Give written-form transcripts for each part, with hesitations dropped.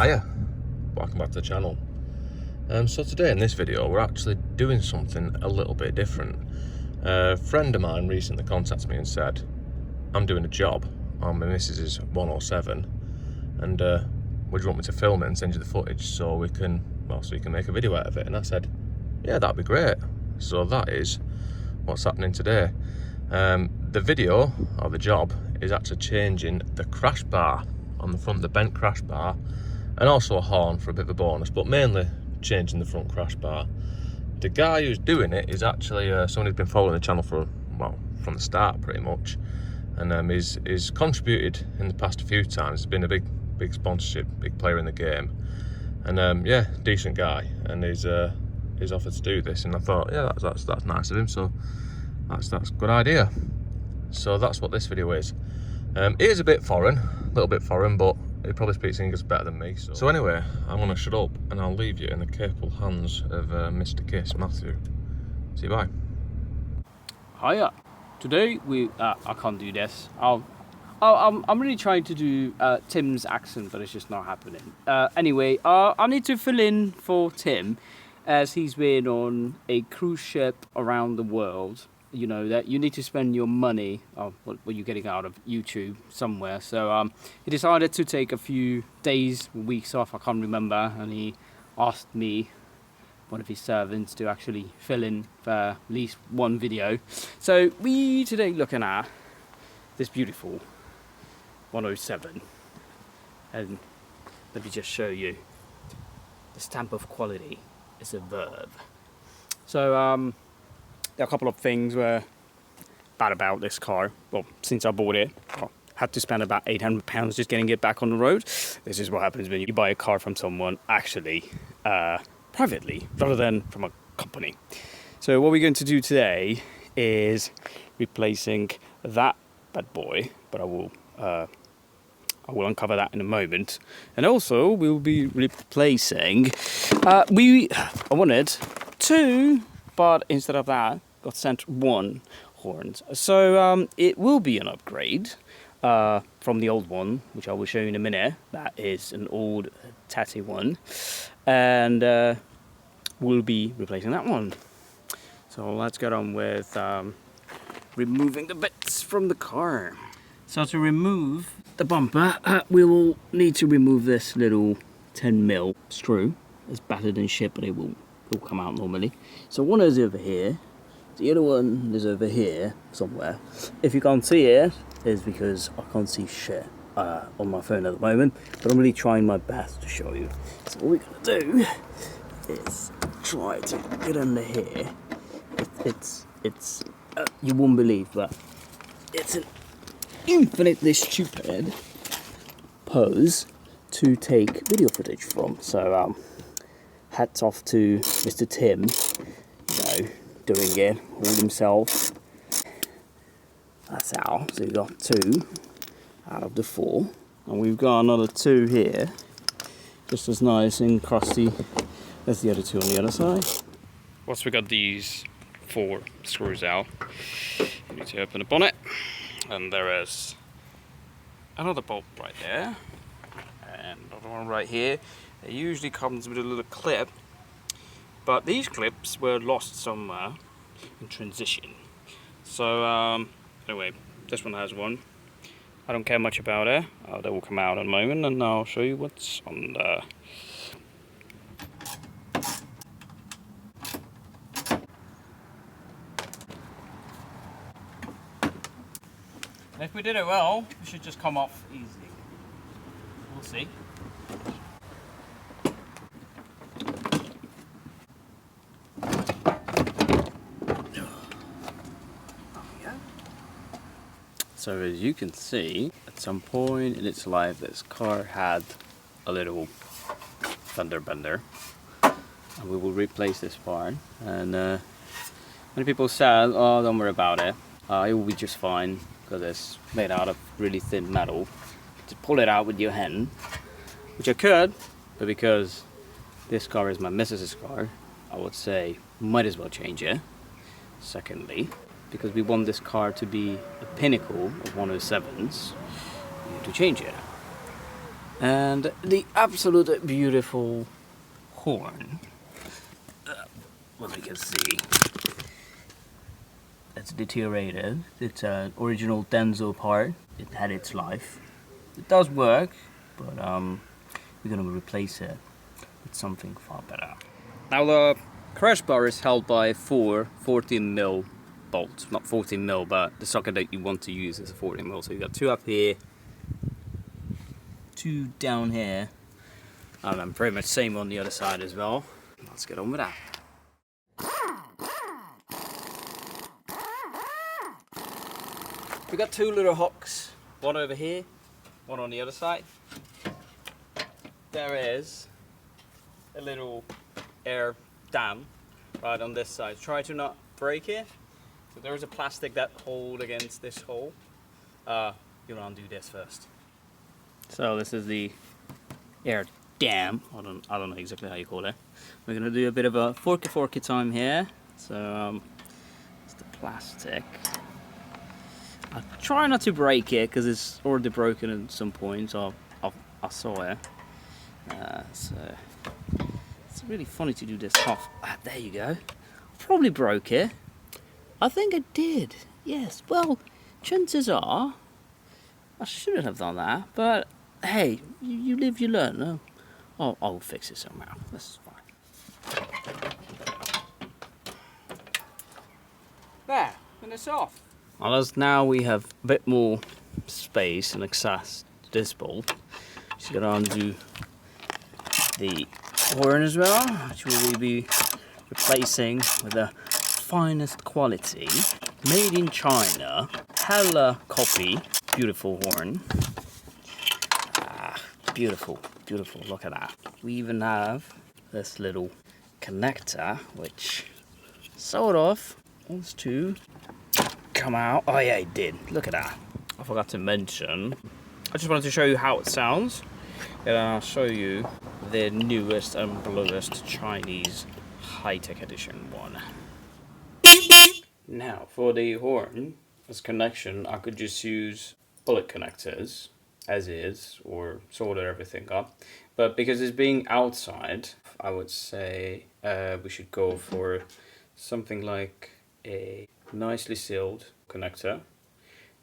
Hiya, welcome back to the channel. So today in this video we're actually doing something a little bit different. A friend of mine recently contacted me and said, I'm doing a job on my missus's 107 and would you want me to film it and send you the footage so you can make a video out of it? And I said, yeah, that'd be great. So that is what's happening today. The video, or the job, is actually changing the crash bar on the front, the bent crash bar, and also a horn for a bit of a bonus, but mainly changing the front crash bar. The guy who's doing it is actually someone who's been following the channel for, well, from the start pretty much, and he's contributed in the past a few times. He's been a big sponsorship, big player in the game, and yeah, decent guy, and he's offered to do this, and I thought, yeah, that's nice of him, so that's a good idea. So that's what this video is. It is a bit foreign, a little bit foreign, but he probably speaks English better than me. So anyway, I'm going to shut up and I'll leave you in the capable hands of Mr. Kiss, Matthew. See you, bye. Hiya. Today I can't do this. I'm really trying to do Tim's accent, but it's just not happening. Anyway, I need to fill in for Tim, as he's been on a cruise ship around the world. You know that you need to spend your money, what you're getting out of YouTube somewhere. So he decided to take a few days, weeks off, I can't remember, and he asked me, one of his servants, to actually fill in for at least one video. So we today looking at this beautiful 107, and let me just show you. The stamp of quality is a verb. So there are a couple of things were bad about this car. Well, since I bought it, I had to spend about £800 just getting it back on the road. This is what happens when you buy a car from someone actually privately, rather than from a company. So what we're going to do today is replacing that bad boy, but I will uncover that in a moment. And also we'll be replacing I wanted two, but instead of that got sent one horns. So it will be an upgrade from the old one, which I will show you in a minute. That is an old tatty one, and we'll be replacing that one. So let's get on with removing the bits from the car. So to remove the bumper, we will need to remove this little 10mm screw. It's battered and shit, but it will come out normally. So one is over here, the other one is over here somewhere. If you can't see it, it's because I can't see shit on my phone at the moment, but I'm really trying my best to show you. So what we're gonna do is try to get under here. It's you won't believe, but it's an infinitely stupid pose to take video footage from. So hats off to Mr. Tim, you know, doing it all himself. That's how. So we've got 2 out of the 4, and we've got another 2 here, just as nice and crusty as the other 2 on the other side. Once we got these 4 screws out, you need to open the bonnet, and there is another bolt right there, and another one right here. It usually comes with a little clip, but these clips were lost somewhere in transition. So anyway, this one has one. I don't care much about it. That will come out in a moment, and I'll show you what's on there. And if we did it well, it should just come off easily. We'll see. So as you can see, at some point in its life, this car had a little fender bender, and we will replace this part. And many people said, "Oh, don't worry about it. It will be just fine because it's made out of really thin metal." To pull it out with your hand, which I could, but because this car is my missus's car, I would say might as well change it. Secondly, because we want this car to be a pinnacle of 107s, we need to change it. And the absolute beautiful horn. What we can see, it's deteriorated. It's an original Denso part. It had its life. It does work, but we're gonna replace it with something far better. Now the crash bar is held by four 14mm bolts. Not 14mm, but the socket that you want to use is a 14mm. So you got two up here, two down here, and then pretty much same on the other side as well. Let's get on with that. We got two little hooks, one over here, one on the other side. There is a little air dam right on this side. Try to not break it. So there is a plastic that hold against this hole. You'll undo this first. So this is the air dam. I don't know exactly how you call it. We're gonna do a bit of a forky time here. So it's the plastic. I'll try not to break it because it's already broken at some point. I saw it. So it's really funny to do this half. There you go. Probably broke it. I think I did. Yes. Well, chances are I shouldn't have done that. But hey, you live, you learn. No? I'll fix it somehow. That's fine. There, and it's off. Well, as now we have a bit more space and access to this bolt, just gotta undo the horn as well, which we will be replacing with the finest quality, made in China, hella copy, beautiful horn. Beautiful, beautiful, look at that. We even have this little connector, which sort of wants to come out. Oh yeah, it did. Look at that. I forgot to mention, I just wanted to show you how it sounds, and I'll show you the newest and bluest Chinese high-tech edition one. Now for the horn, as connection, I could just use bullet connectors as is, or solder everything up, but because it's being outside, I would say we should go for something like a nicely sealed connector.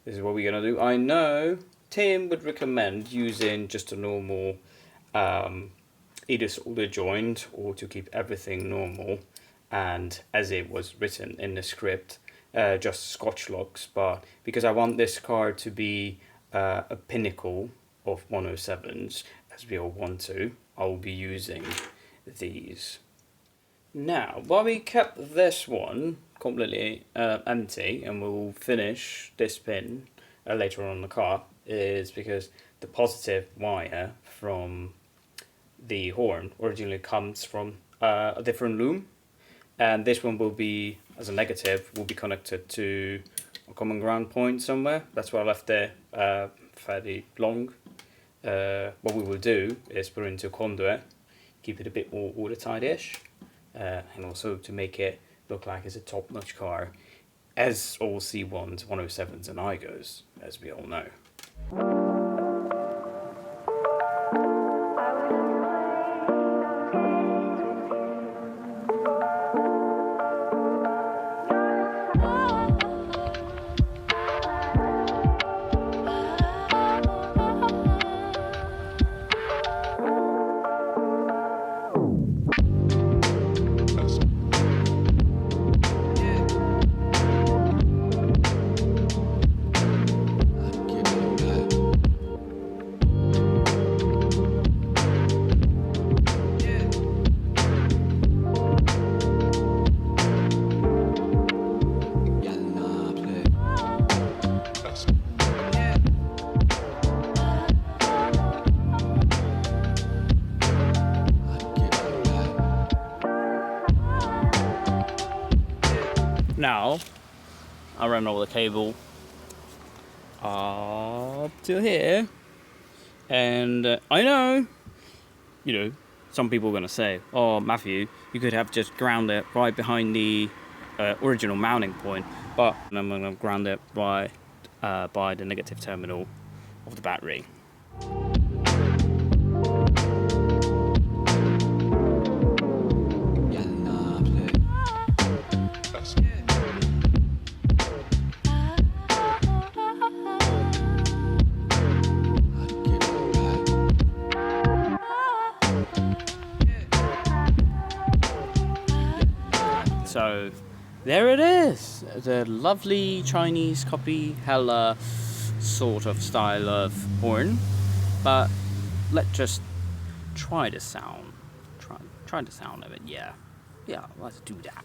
This is what we're gonna do. I know Tim would recommend using just a normal either solder joint or to keep everything normal and as it was written in the script, just Scotch locks, but because I want this car to be a pinnacle of 107s as we all want to, I'll be using these. Now, while we kept this one completely empty and we'll finish this pin later on in the car, is because the positive wire from the horn originally comes from a different loom, and this one will be, as a negative, will be connected to a common ground point somewhere. That's why I left it fairly long. What we will do is put it into a conduit, keep it a bit more watertight-ish, and also to make it look like it's a top-notch car, as all C1s, 107s and Aygos, as we all know. Now, I ran all the cable up to here, and I know, some people are going to say, oh, Matthew, you could have just ground it right behind the original mounting point, but I'm going to ground it right by the negative terminal of the battery. So there it is, the lovely Chinese copy hella sort of style of horn. But let's just try the sound. Try the sound of it. Yeah, let's do that.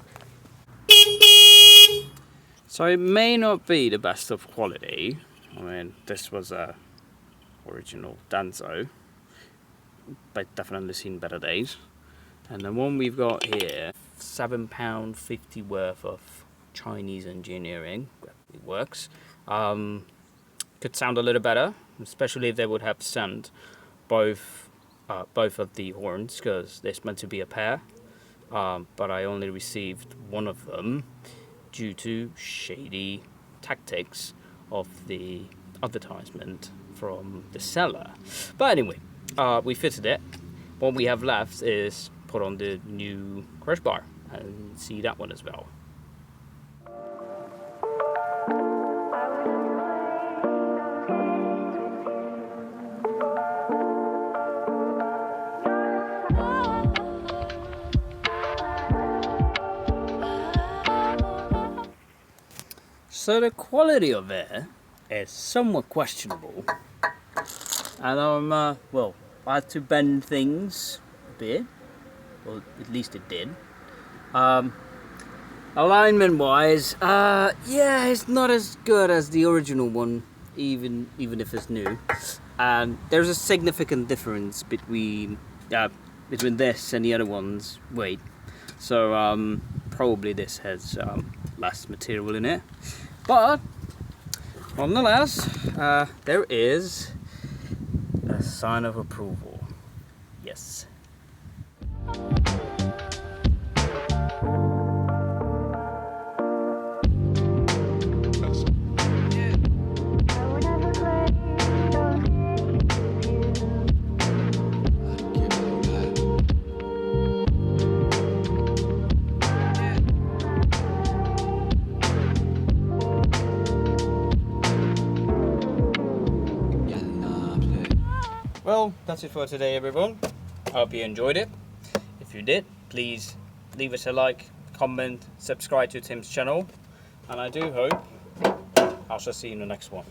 So it may not be the best of quality. I mean, this was a original Danzo, but definitely seen better days. And the one we've got here, £7.50 worth of Chinese engineering. It works. Could sound a little better, especially if they would have sent both of the horns, because there's meant to be a pair. But I only received one of them due to shady tactics of the advertisement from the seller. But anyway, we fitted it. What we have left is put on the new crash bar and see that one as well. So the quality of it is somewhat questionable, and well, I had to bend things a bit, well at least it did. Alignment wise, yeah, it's not as good as the original one, even if it's new, and there's a significant difference between this and the other one's weight. So probably this has less material in it. But nonetheless, there is a sign of approval. Yes. Well, that's it for today, everyone. I hope you enjoyed it. If you did, please leave us a like, comment, subscribe to Tim's channel, and I do hope I shall see you in the next one.